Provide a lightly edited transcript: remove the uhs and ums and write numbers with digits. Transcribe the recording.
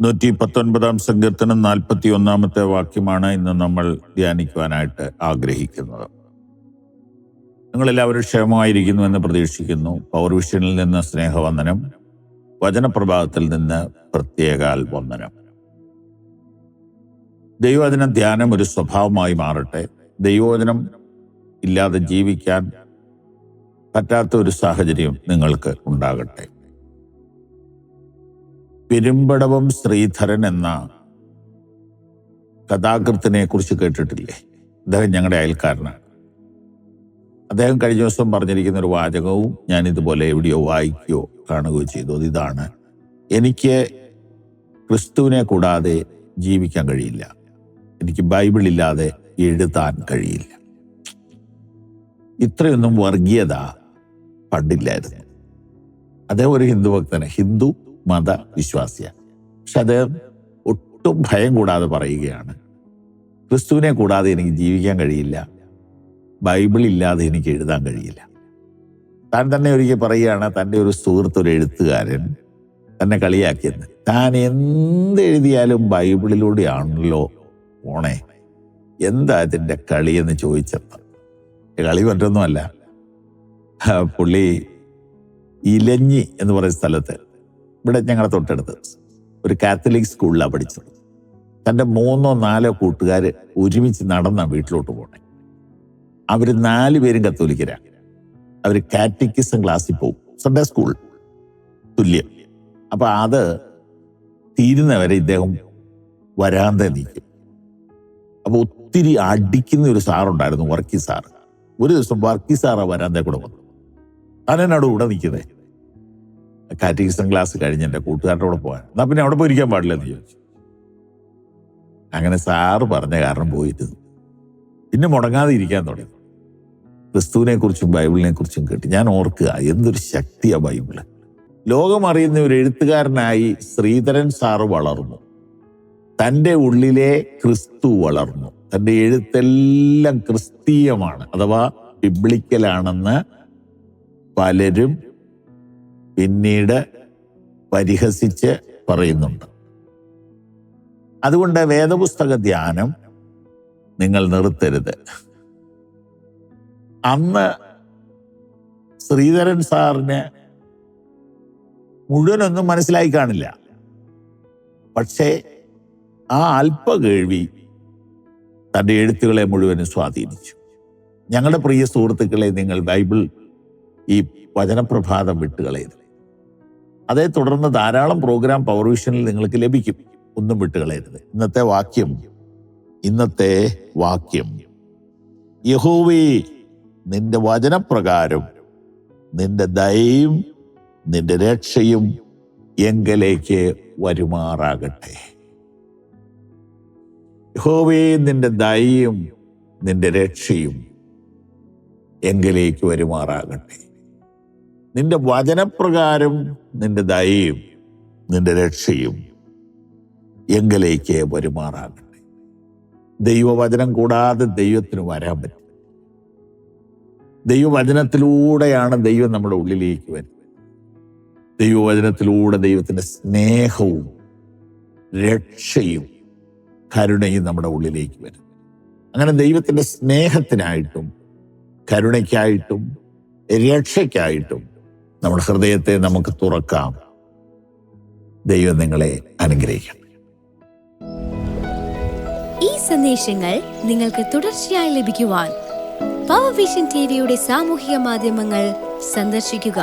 119 സങ്കീർത്തനം 41 വാക്യമാണ് ഇന്ന് നമ്മൾ ധ്യാനിക്കുവാനായിട്ട് ആഗ്രഹിക്കുന്നത്. നിങ്ങളെല്ലാവരും ക്ഷേമമായിരിക്കുന്നു എന്ന് പ്രതീക്ഷിക്കുന്നു. പവർ വിഷനിൽ നിന്ന് സ്നേഹവന്ദനം, വചനപ്രഭാതത്തിൽ നിന്ന് പ്രത്യേകാൽ വന്ദനം. ദൈവവചന ധ്യാനം ഒരു സ്വഭാവമായി മാറട്ടെ. ദൈവവചനം ഇല്ലാതെ ജീവിക്കാൻ പറ്റാത്ത ഒരു സാഹചര്യം നിങ്ങൾക്ക് ഉണ്ടാകട്ടെ. പെരുമ്പടവം ശ്രീധരൻ എന്ന കഥാകൃത്തിനെ കുറിച്ച് കേട്ടിട്ടില്ലേ? അദ്ദേഹം ഞങ്ങളുടെ അയൽക്കാരനാണ്. അദ്ദേഹം കഴിഞ്ഞ ദിവസം പറഞ്ഞിരിക്കുന്ന ഒരു വാചകവും ഞാൻ ഇതുപോലെ എവിടെയോ വായിക്കുകയോ കാണുകയോ ചെയ്തു. ഇതാണ്: എനിക്ക് ക്രിസ്തുവിനെ കൂടാതെ ജീവിക്കാൻ കഴിയില്ല, എനിക്ക് ബൈബിൾ ഇല്ലാതെ എഴുതാൻ കഴിയില്ല. ഇത്രയൊന്നും വർഗീയത പണ്ടില്ലായിരുന്നു. അദ്ദേഹം ഒരു ഹിന്ദു ഭക്തന്, ഹിന്ദു മത വിശ്വാസിയാണ്. പക്ഷെ അദ്ദേഹം ഒട്ടും ഭയം കൂടാതെ പറയുകയാണ്, ക്രിസ്തുവിനെ കൂടാതെ എനിക്ക് ജീവിക്കാൻ കഴിയില്ല, ബൈബിൾ ഇല്ലാതെ എനിക്ക് എഴുതാൻ കഴിയില്ല. താൻ തന്നെ ഒരിക്കൽ പറയുകയാണ്, തൻ്റെ ഒരു സുഹൃത്ത്, ഒരു എഴുത്തുകാരൻ തന്നെ കളിയാക്കിയത്, താൻ എന്തെഴുതിയാലും ബൈബിളിലൂടെയാണല്ലോ പോണേ, എന്താ ഇതിൻ്റെ കളിയെന്ന് ചോദിച്ചത്. കളി മറ്റൊന്നുമല്ല, പുള്ളി ഇലഞ്ഞി എന്ന് പറയുന്ന സ്ഥലത്ത്, ഇവിടെ ഞങ്ങളുടെ തൊട്ടടുത്ത് ഒരു കാത്തലിക് സ്കൂളിലാണ് പഠിച്ചത്. തൻ്റെ 3-4 കൂട്ടുകാർ ഒരുമിച്ച് നടന്ന വീട്ടിലോട്ട് പോണേ. അവർ 4 പേരും കത്തോലിക്കരാണ്. അവർ കാറ്റക്കിസം ക്ലാസ്സിൽ പോകും, സൺഡേ സ്കൂൾ തുല്യം. അപ്പൊ അത് തീരുന്നവരെ ഇദ്ദേഹം വരാന്ത നിൽക്കും. അപ്പൊ ഒത്തിരി അടിക്കുന്ന ഒരു സാറുണ്ടായിരുന്നു, വർക്കി സാർ. ഒരു ദിവസം വർക്കി സാറാ വരാന്തെ കൂടെ വന്നു. അതിനോട് ഇവിടെ നിൽക്കുന്നത്. കാറ്റക്കിസം ക്ലാസ് കഴിഞ്ഞ് എൻ്റെ കൂട്ടുകാരുടെ കൂടെ പോകാൻ, എന്നാ പിന്നെ അവിടെ പോയിരിക്കാൻ പാടില്ലെന്ന് ചോദിച്ചു. അങ്ങനെ സാറ് പറഞ്ഞ കാരണം പോയിട്ട് പിന്നെ മുടങ്ങാതെ ഇരിക്കാൻ തുടങ്ങി. ക്രിസ്തുവിനെ കുറിച്ചും ബൈബിളിനെ കുറിച്ചും കേട്ട് ഞാൻ ഓർക്കുക, എന്തൊരു ശക്തിയാ ബൈബിള്. ലോകം അറിയുന്ന ഒരു എഴുത്തുകാരനായി ശ്രീധരൻ സാറ് വളർന്നു. തൻ്റെ ഉള്ളിലെ ക്രിസ്തു വളർന്നു. തൻ്റെ എഴുത്തെല്ലാം ക്രിസ്തീയമാണ്, അഥവാ ബിബ്ലിക്കലാണെന്ന് പലരും പിന്നീട് പരിഹസിച്ച് പറയുന്നുണ്ട്. അതുകൊണ്ട് വേദപുസ്തക ധ്യാനം നിങ്ങൾ നിർത്തരുത്. അന്ന് ശ്രീധരൻ സാറിന് മുഴുവനൊന്നും മനസ്സിലായി കാണില്ല, പക്ഷേ ആ അല്പ കേൾവി തൻ്റെ എഴുത്തുകളെ മുഴുവനും സ്വാധീനിച്ചു. ഞങ്ങളുടെ പ്രിയ സുഹൃത്തുക്കളെ, നിങ്ങൾ ബൈബിൾ ഈ വചനപ്രഭാതം വിട്ടുകളയരുത്. അതേ തുടർന്ന് ധാരാളം പ്രോഗ്രാം പവർ വിഷനിൽ നിങ്ങൾക്ക് ലഭിക്കും. ഒന്നും വിട്ടുകളയരുത്. ഇന്നത്തെ വാക്യം യഹോവേ, നിന്റെ വചനപ്രകാരം നിന്റെ ദയയും നിന്റെ രക്ഷയും എങ്കലേക്ക് വരുമാറാകട്ടെ. യഹോവേ, നിന്റെ ദയയും നിന്റെ രക്ഷയും എങ്കലേക്ക് വരുമാറാകട്ടെ. നിന്റെ വചനപ്രകാരം നിന്റെ ദയയും നിന്റെ രക്ഷയും എങ്കലേക്ക് വരുമാറാകട്ടെ. ദൈവവചനം കൂടാതെ ദൈവത്തിന് വരാൻ പറ്റും. ദൈവവചനത്തിലൂടെയാണ് ദൈവം നമ്മുടെ ഉള്ളിലേക്ക് വരുന്നത്. ദൈവവചനത്തിലൂടെ ദൈവത്തിൻ്റെ സ്നേഹവും രക്ഷയും കരുണയും നമ്മുടെ ഉള്ളിലേക്ക് വരും. അങ്ങനെ ദൈവത്തിൻ്റെ സ്നേഹത്തിനായിട്ടും കരുണയ്ക്കായിട്ടും രക്ഷയ്ക്കായിട്ടും നമ്മുടെ ഹൃദയത്തെ നമുക്ക് തുറക്കാം. ദൈവം നിങ്ങളെ അനുഗ്രഹിക്കട്ടെ. ഈ സന്ദേശങ്ങൾ നിങ്ങൾക്ക് തുടർച്ചയായി ലഭിക്കുവാൻ പവർ വിഷൻ ടിവിയുടെ സാമൂഹിക മാധ്യമങ്ങൾ സന്ദർശിക്കുക.